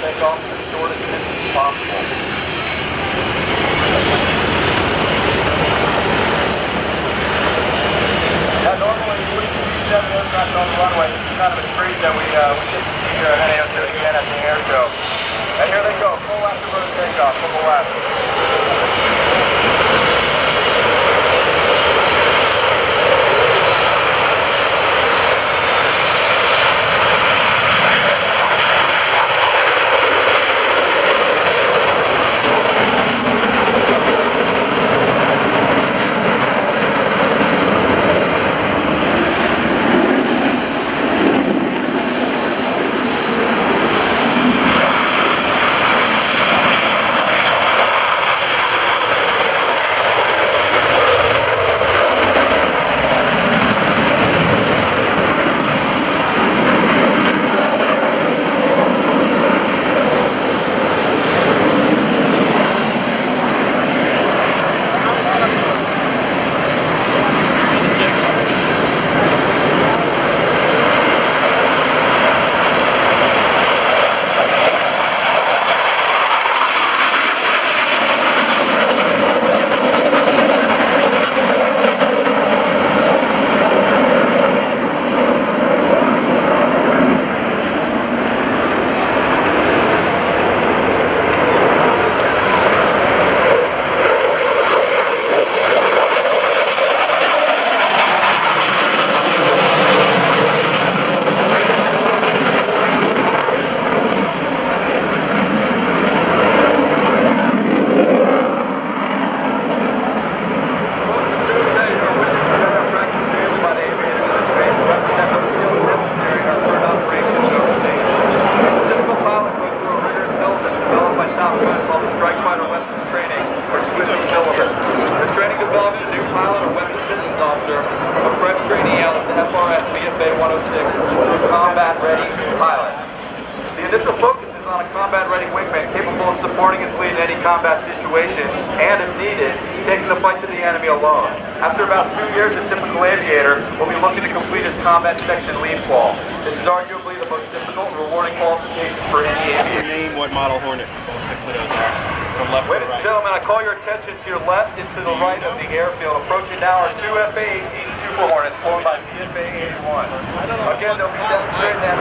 take off as short a distance as possible. Yeah, normally we wouldn't see 7 aircraft on the runway. This is kind of a treat that we get to see here at NAS Oceana Airshow. And here they go, full afterburner takeoff, full left. Combat situation, and if needed, taking the fight to the enemy alone. After about 2 years, a typical aviator will be looking to complete his combat section lead qual. This is arguably the most difficult and rewarding qualification for any aviator. Name what model Hornet all 6 of those are, from left to right. Ladies and gentlemen, I call your attention to your left and to the right of the airfield. Approaching now are 2 A-18 Super Hornets, flown by A-81. Again, they'll be demonstrating that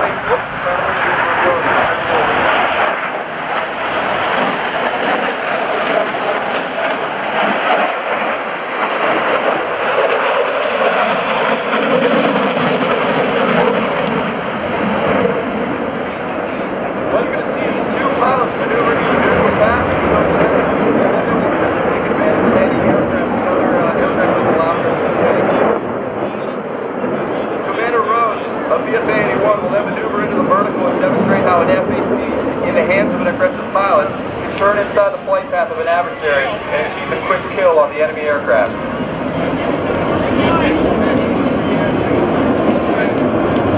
inside the flight path of an adversary and achieve a quick kill on the enemy aircraft.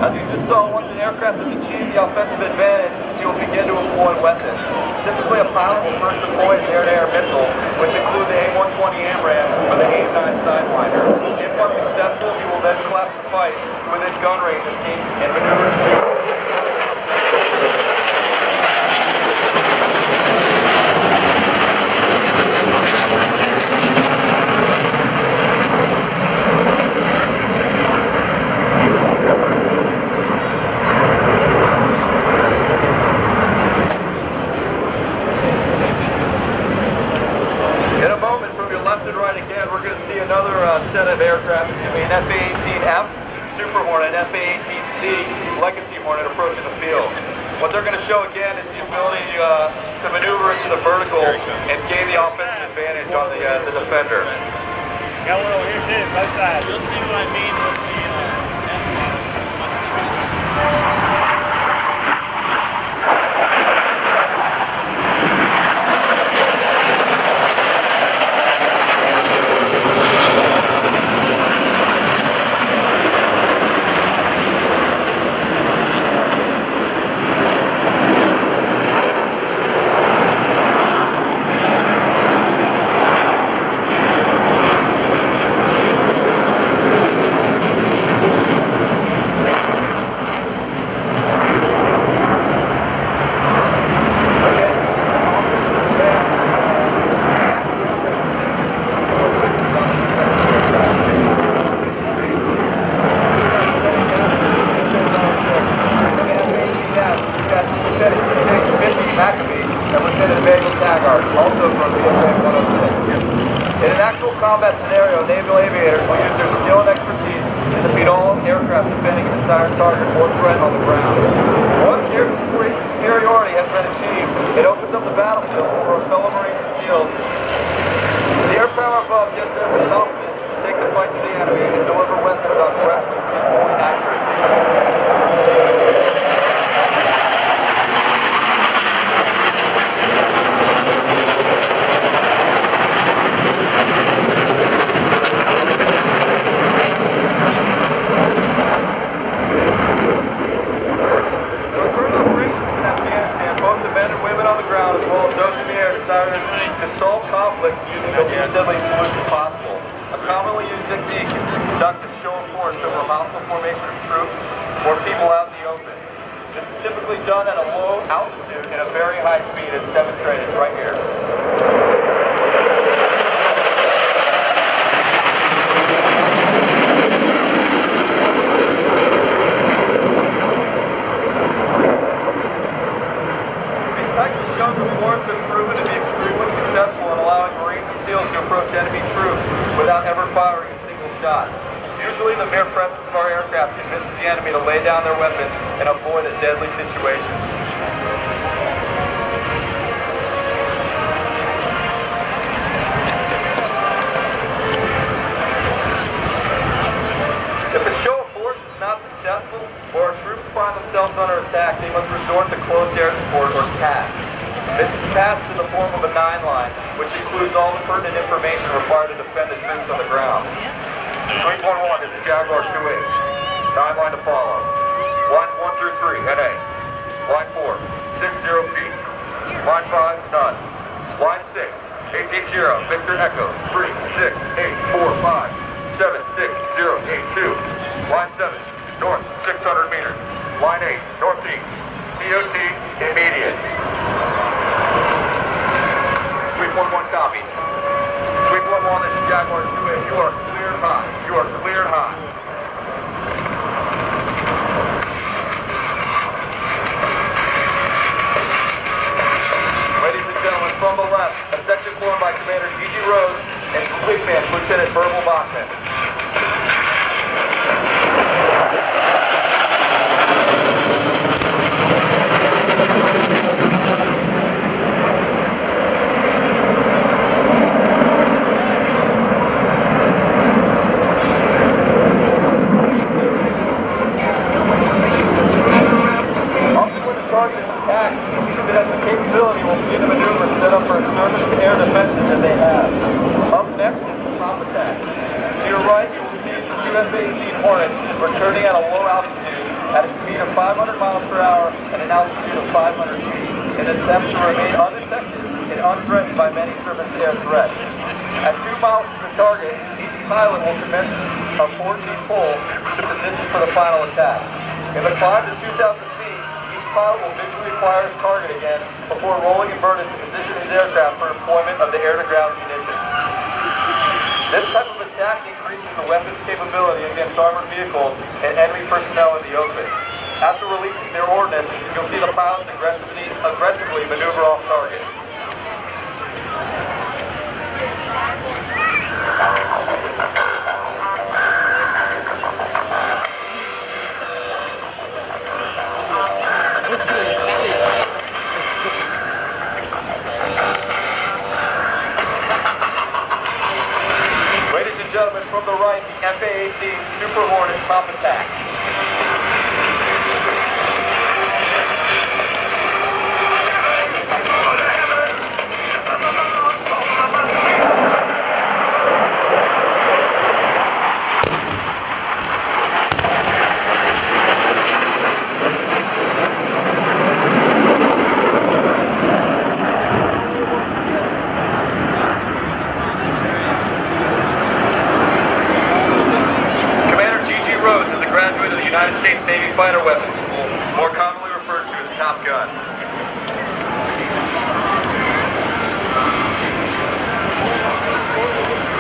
As you just saw, once an aircraft has achieved the offensive advantage, he will begin to employ weapons. Typically, a pilot will first deploy his air-to-air missiles, which include the A-120 AMRAAM or the A-9 Sidewinder. If unsuccessful, he will then collapse the fight within gun range of team and maneuver to shoot. Set of aircraft, an F-18F Super Hornet, F-18C Legacy Hornet approaching the field. What they're going to show again is the ability to maneuver into the vertical and gain the offensive advantage on the defender. Got one over here too, both sides. You'll see what I mean with the F-model on the screen. professional aviators will use their skill and expertise to defeat all aircraft defending a desired target or threat on the ground. Once air superiority has been achieved, it opens up the battlefield for our fellow Marines and SEALs. The air power above gives them the confidence to take the fight to the enemy and deliver weapons on threats with pinpoint accuracy. To solve conflict using the least deadly solution possible. A commonly used technique is to conduct a show of force over a hostile formation of troops or people out in the open. This is typically done at a low altitude and a very high speed as demonstrated right here. Enemy troops without ever firing a single shot. Usually the mere presence of our aircraft convinces the enemy to lay down their weapons and avoid a deadly situation. If a show of force is not successful or our troops find themselves under attack, they must resort to close air support or CAS. This is passed in the form of a 9-line, which includes all the pertinent information required to defend the troops on the ground. Fleet 11 is a Jaguar 2-8. 9-line to follow. Lines 1 through 3, NA. Line 4, 60 feet. Line 5, none. Line 6, 880, Victor Echo, 3, 6, 8, 4, 5, 7, 6, 0, 8, 2. Line 7, north, 600 meters. Line 8, northeast. DOT, immediate. Sweep 11 copy. Sweep 11, this is Jaguar 2-8. You are cleared high. You are cleared high. Ladies and gentlemen, from the left, a section formed by Commander G.G. Rose and Fleet Lieutenant Verbal Bachman. A-18C Hornets returning at a low altitude at a speed of 500 miles per hour and an altitude of 500 feet in an attempt to remain undetected and unthreatened by many surface air threats. At 2 miles from the target, each pilot will commence a 14 pull to position for the final attack. In the climb to 2,000 feet, each pilot will visually acquire his target again before rolling inverted to position his aircraft for deployment of the air-to-ground munitions. This type of attack increases the weapon's capability against armored vehicles and enemy personnel in the open. After releasing their ordnance, you'll see the pilots aggressively maneuver off target. Gentlemen, from the right, the A-18E Super Hornets top attack. United States Navy Fighter Weapons School, more commonly referred to as Top Gun.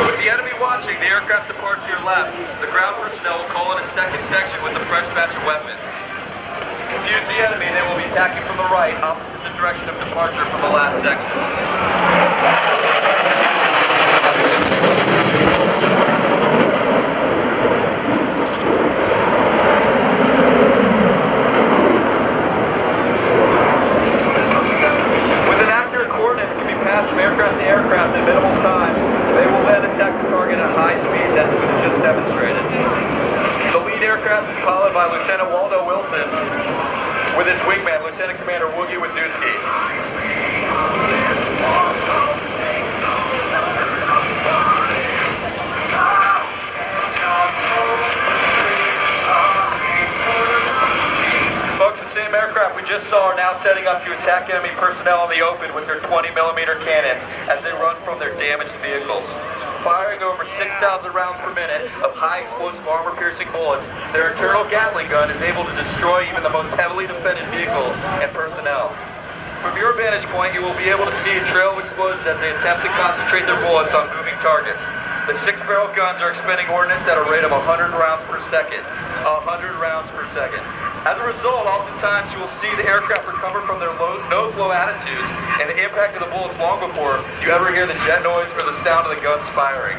With the enemy watching, the aircraft departs to your left. The ground personnel will call in a second section with a fresh batch of weapons. To confuse the enemy, they will be attacking from the right, opposite the direction of departure from the last section. by Lieutenant Waldo Wilson with his wingman, Lieutenant Commander Woogie Wadowski. Folks, the same aircraft we just saw are now setting up to attack enemy personnel in the open with their 20mm cannons as they run from their damaged vehicles. Firing over 6,000 rounds per minute of high explosive armor-piercing bullets, their internal Gatling gun is able to destroy even the most heavily defended vehicles and personnel. From your vantage point, you will be able to see a trail of explosions as they attempt to concentrate their bullets on moving targets. The 6-barrel guns are expending ordnance at a rate of 100 rounds per second. 100 rounds per second. As a result, oftentimes you will see the aircraft recover from their no-flow attitudes and the impact of the bullets long before you ever hear the jet noise or the sound of the guns firing.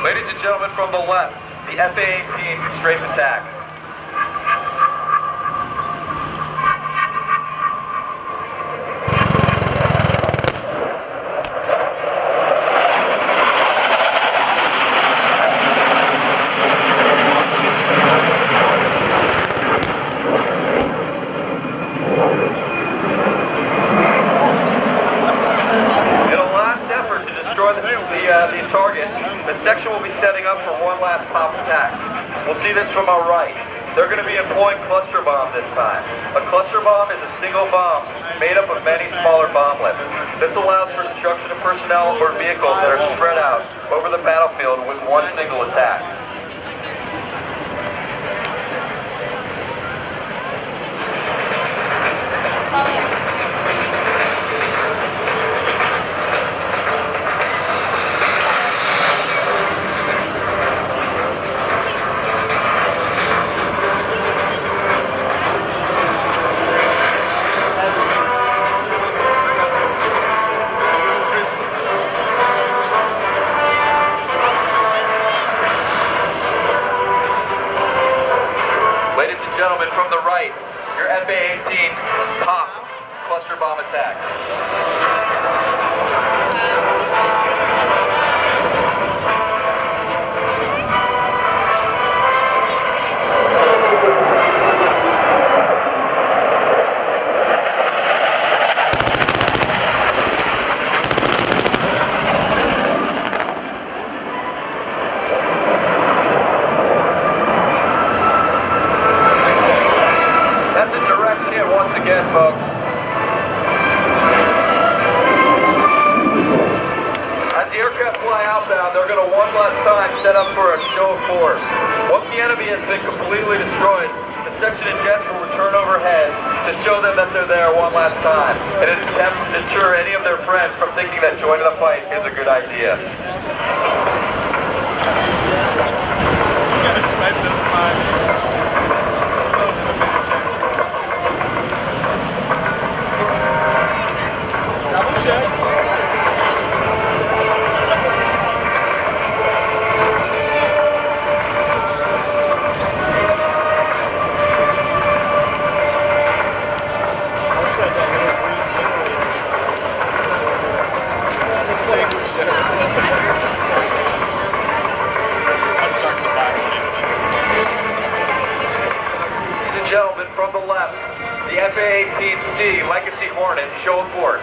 Ladies and gentlemen, from the left, the F-A-18 Strafe Attack. The target, the section will be setting up for one last pop attack. We'll see this from our right. They're going to be employing cluster bombs this time. A cluster bomb is a single bomb made up of many smaller bomblets. This allows for destruction of personnel or vehicles that are spread out over the battlefield with one single attack. From the right, your F-A-18 top cluster bomb attack. Once again, folks. As the aircraft fly outbound, they're going to one last time set up for a show of force. Once the enemy has been completely destroyed, the section of jets will return overhead to show them that they're there one last time in an attempt to deter any of their friends from thinking that joining the fight is a good idea. Gentlemen, from the left, the A-18C Hornets, show of force.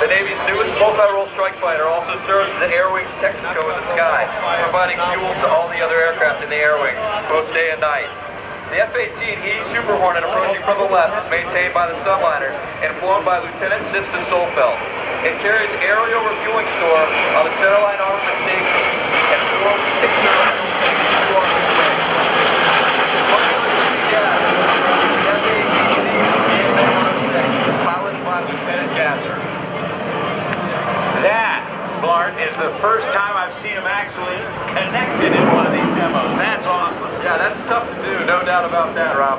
The Navy's newest multi-role strike strike fighter also serves as the Air Wing's Texaco in the sky, providing fuel to all the other aircraft in the Air Wing, both day and night. The F-18E Super Hornet approaching from the left is maintained by the subliners and flown by Lieutenant Sista Solfeld. It carries aerial refueling store on the centerline armament station and four external fuel tanks along the way. Piloted by Lieutenant Gasser. That, Blart, is the first time I've seen him actually connected in one of these demos. That's awesome. Yeah, that's tough to do, no doubt about that, Rob.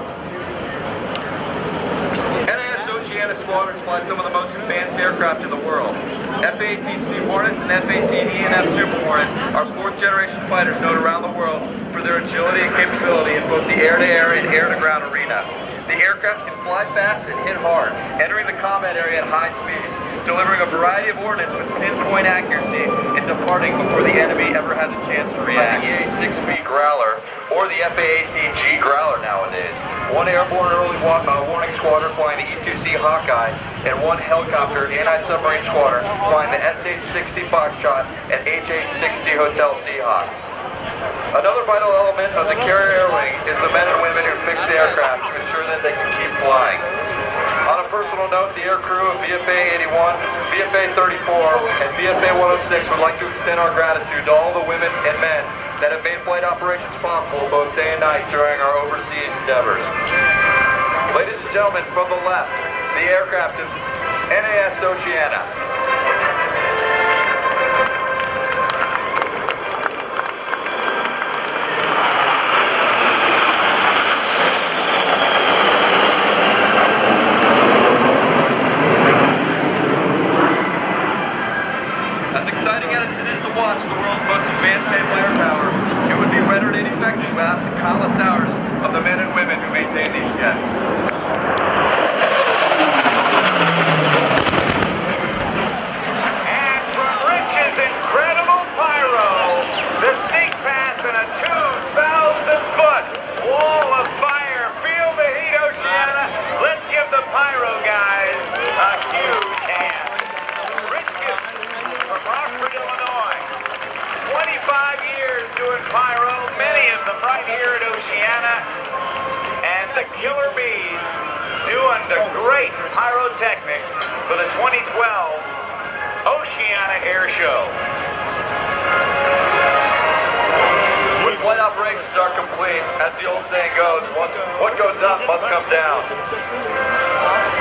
NAS Oceana squadrons fly some of the most advanced aircraft in the world. F-18C Hornets and F-18E Super Hornets are fourth-generation fighters known around the world for their agility and capability in both the air-to-air and air-to-ground arena. The aircraft can fly fast and hit hard, entering the combat area at high speeds, delivering a variety of ordnance with pinpoint accuracy and departing before the enemy ever has a chance to react. The A-18B Growler, or the F-18G Growler nowadays. One airborne early warning squadron flying the E-2C Hawkeye, and one helicopter anti-submarine squadron flying the SH-60 Foxtrot and H-860 Hotel Seahawk. Another vital element of the carrier air wing is the men and women who fix the aircraft to ensure that they can keep flying. On a personal note, the air crew of VFA 81, VFA 34, and VFA 106 would like to extend our gratitude to all the women and men that have made flight operations possible both day and night during our overseas endeavors. Ladies and gentlemen, from the left, the aircraft of NAS Oceana. Countless hours of the men and women who maintain these jets. And from Rich's incredible pyro, the sneak pass in a 2,000-foot wall of fire. Feel the heat, Oceana. Let's give the pyro guys a huge hand. Rich Gibson from Rockford, Illinois. 25 years doing pyro, many of them right here at Oceana, and the Killer Bees doing the great pyrotechnics for the 2012 Oceana Airshow. When flight operations are complete, as the old saying goes, what goes up must come down.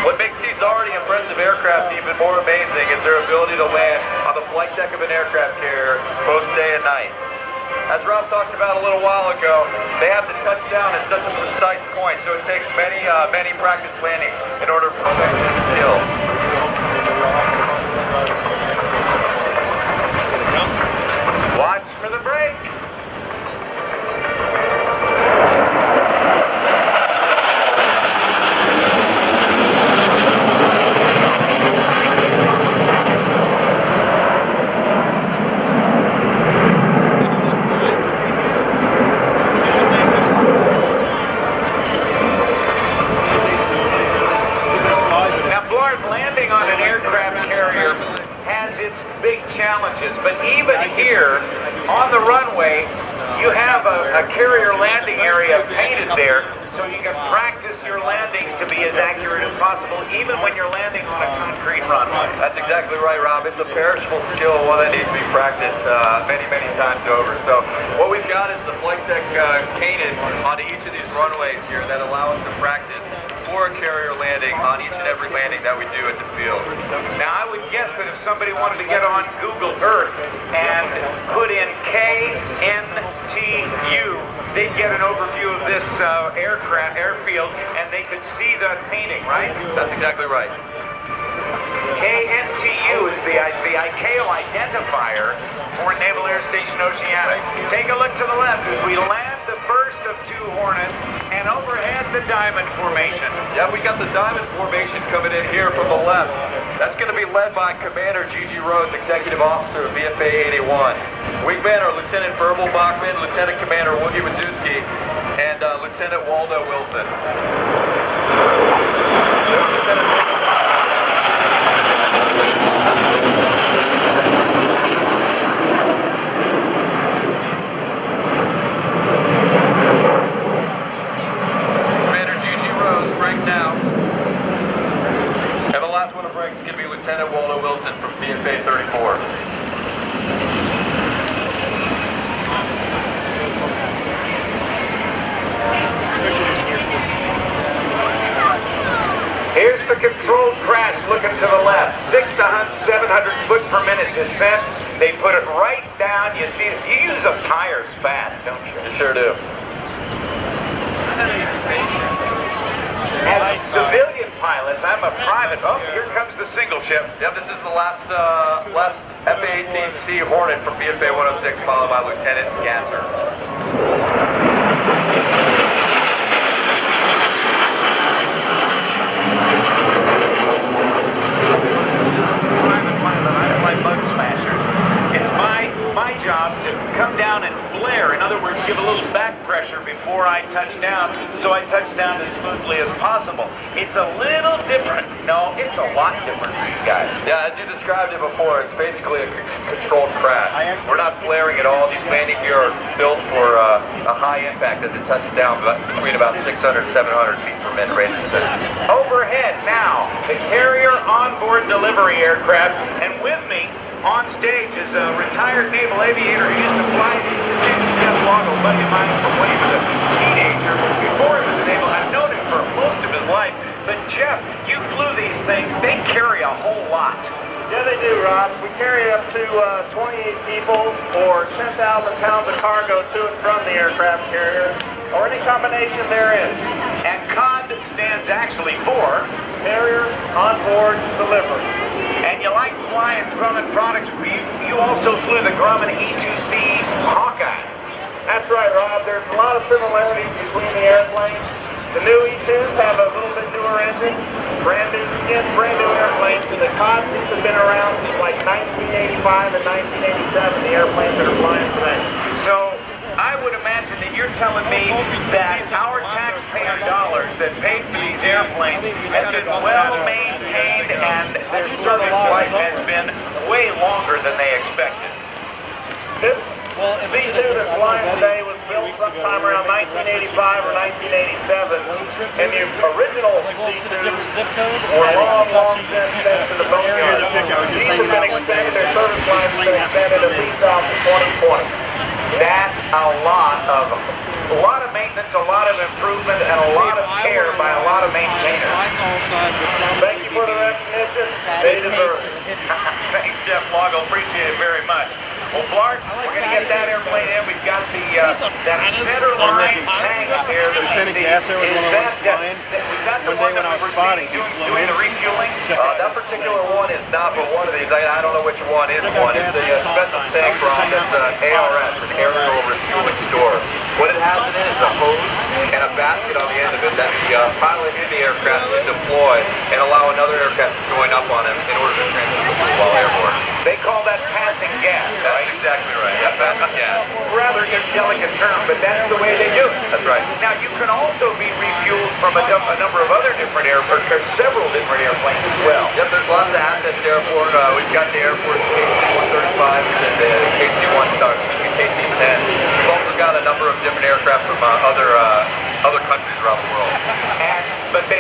What makes these already impressive aircraft even more amazing is their ability to land on the flight deck of an aircraft carrier both day and night. As Rob talked about a little while ago, they have to touch down at such a precise point, so it takes many practice landings in order to perfect this skill. Watch for the break. Challenges, but even here on the runway you have a carrier landing area painted there so you can practice your landings to be as accurate as possible even when you're landing on a concrete runway. That's exactly right, Rob. It's a perishable skill, one that needs to be practiced many times over. So what we've got is the flight deck painted onto each of these runways here that allow us to practice for a carrier landing on each and every landing that we do at the field. Now I would guess that if somebody wanted to get on Google Earth and put in KNTU, they'd get an overview of this airfield and they could see the painting, right? That's exactly right. KNTU is the ICAO identifier for Naval Air Station Oceana. Take a look to the left as we land the first of two Hornets and overhead the diamond formation. Yeah, we got the diamond formation coming in here from the left. That's going to be led by Commander Gigi Rhodes, Executive Officer of VFA 81. Wingmen are Lieutenant Verbal Bachman, Lieutenant Commander Woogie Wadzuski, and Lieutenant Waldo Wilson. Lieutenant a controlled crash looking to the left. 600 to 700 foot per minute descent. They put it right down. You see, you use up tires fast, don't you? You sure do. As civilian pilots, I'm a private. Oh, here comes the single chip. Yep, this is the last A-18C Hornet from BFA 106, followed by Lieutenant Gasser. My job to come down and flare. In other words, give a little back pressure before I touch down, so I touch down as smoothly as possible. It's a little different. No, it's a lot different for you guys. Yeah, as you described it before, it's basically a controlled crash. We're not flaring at all. These landing gear are built for a high impact as it touches down between about 600 and 700 feet per minute rate of descent. Overhead now, the carrier onboard delivery aircraft, and with me on stage is a retired naval aviator who used to fly these. His name is Jeff Loggo, a buddy of mine from when he was a teenager. Before he was a naval, I've known him for most of his life. But Jeff, you flew these things. They carry a whole lot. Yeah, they do, Rob. We carry up to 28 people or 10,000 pounds of cargo to and from the aircraft carrier, or any combination therein. And COD stands actually for Carrier Onboard Delivery. And you like flying Grumman products. You also flew the Grumman E-2C Hawkeye. That's right, Rob. There's a lot of similarities between the airplanes. The new E-2s have a little bit newer engine, brand new airplanes, and the CODs have been around since like 1985 and 1987, the airplanes that are flying today. So I would imagine that you're telling me that our taxpayer dollars that paid for these airplanes have been well maintained and their service life has been way longer than they expected. This V2 that's flying today was built sometime around 1985 or 1987, and the original V2s were long since sent to the boneyard. These have been extended, their service life has been extended at least out to 2020. That's a lot of maintenance, a lot of improvement, and a lot of care by a lot of maintainers. Thank you for the recognition. They deserve it. Thanks, Jeff Loggo. Appreciate it very much. Well, Blark, we're going to get that airplane in. We've got the that center line tank there. Lieutenant Gasser was one of those flying. Was that the one that we were seeing doing the refueling? That particular one is not, but one of these, I don't know which one is one. It's a special tank from that's ARS, an aerial refueling store. What it has in it is a hose and a basket on the end of it that the pilot in the aircraft can deploy and allow another aircraft to join up on it in order to transfer the fuel while airborne. They call that passing gas, right? That's exactly right. Yeah, passing gas. Rather indelicate term, but that's the way they do it. That's right. Now, you can also be refueled from a number of other different airplanes, or several different airplanes as well. Yep, there's lots of assets airport. We've got the Air Force KC-135 and the KC-1, KC-10. We've also got a number of different aircraft from other countries around the world. But the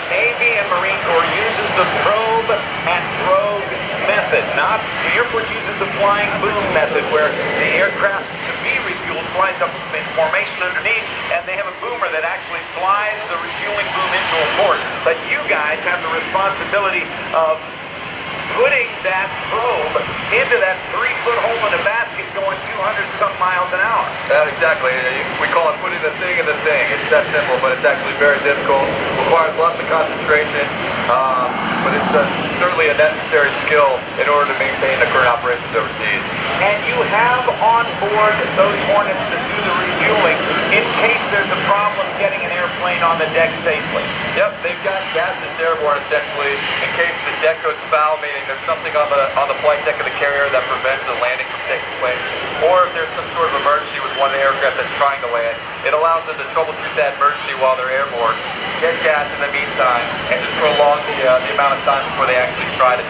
Navy and Marine Corps uses the probe and drogue method, not the Air Force uses the flying boom method, where the aircraft to be refueled flies up in formation underneath, and they have a boomer that actually flies the refueling boom into a port. But you guys have the responsibility of putting that probe into that 3-foot hole in a basket going 200-some miles an hour. Exactly. We call it putting the thing in the thing. It's that simple, but it's actually very difficult. Requires lots of concentration, but it's certainly a necessary skill in order to maintain the current operations overseas. And you have on board those Hornets to do the refueling in case there's a problem getting an airplane on the deck safely. Yep, they've got gas that's airborne essentially in case the deck goes foul, meaning there's something on the flight deck of the carrier that prevents the landing from taking place, or if there's some sort of emergency with one of the aircraft that's trying to land, it allows them to troubleshoot that emergency while they're airborne, get gas in the meantime, and just prolong the amount of time before they actually try to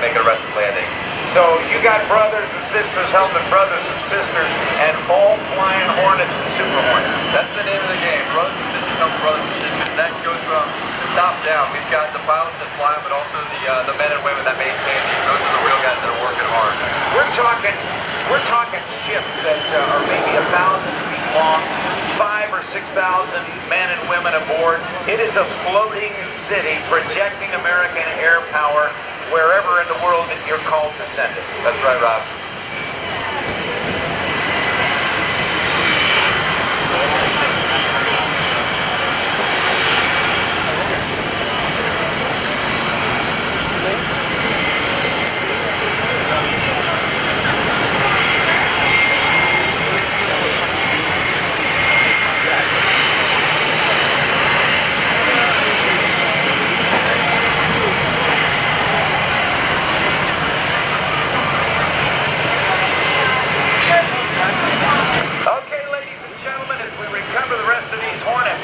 make an arrested landing. So you got brothers and sisters helping brothers and sisters, and all flying Hornets and Super Hornets. That's the name of the game. Brothers and sisters help brothers and sisters. That goes from the top down. We've got the pilots that fly, but also the men and women that maintain these. Those are the real guys that are working hard. We're talking ships that are maybe 1,000 feet long, 500 or 600 men and women aboard. It is a floating city projecting American air power wherever in the world that you're called to send it. That's right, Rob. Okay, ladies and gentlemen, as we recover the rest of these Hornets,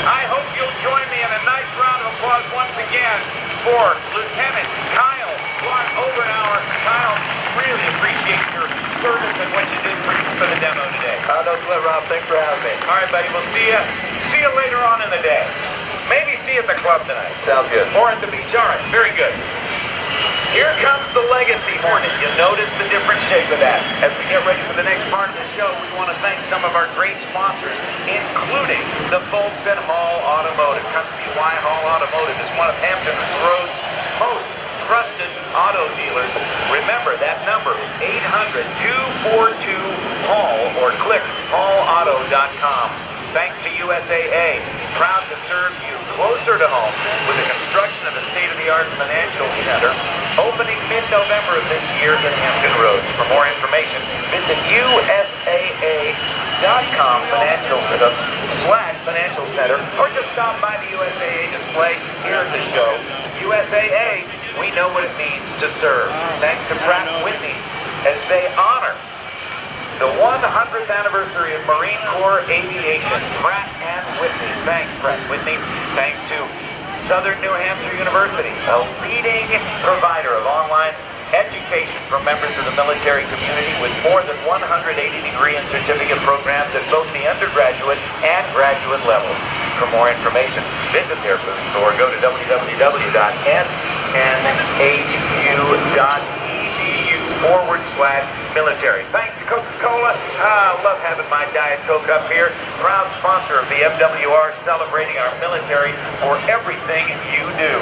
I hope you'll join me in a nice round of applause once again for Lieutenant Kyle Clark Oberauer. Kyle, really appreciate your service and what you did for the demo today. No sweat, Rob. Thanks for having me. All right, buddy, we'll see you later on in the day. Maybe see you at the club tonight. Sounds good. Or at the beach. All right, very good. Here comes the Legacy Hornet. You notice the different shape of that. As we get ready for the next part of the show, we want to thank some of our great sponsors, including the folks at Hall Automotive. Come see why Hall Automotive is one of Hampton Road's most trusted auto dealers. Remember, that number is 800-242-HALL or click hallauto.com. Thanks to USAA, proud to serve you closer to home with the construction of a state-of-the-art financial center opening mid-November of this year in Hampton Roads. For more information, visit USAA.com/financial center or just stop by the USAA display here at the show. USAA, we know what it means to serve. Thanks to Pratt & Whitney as they honor the 100th anniversary of Marine Corps Aviation. Pratt & Whitney. Thanks, Pratt & Whitney. Thanks to Southern New Hampshire University, a leading provider of online education for members of the military community with more than 180 degree and certificate programs at both the undergraduate and graduate levels. For more information, visit their booth or go to www.nhu.edu/military. Thanks to Coca-Cola. I love having my Diet Coke up here. Proud sponsor of the MWR, celebrating our military for everything you do.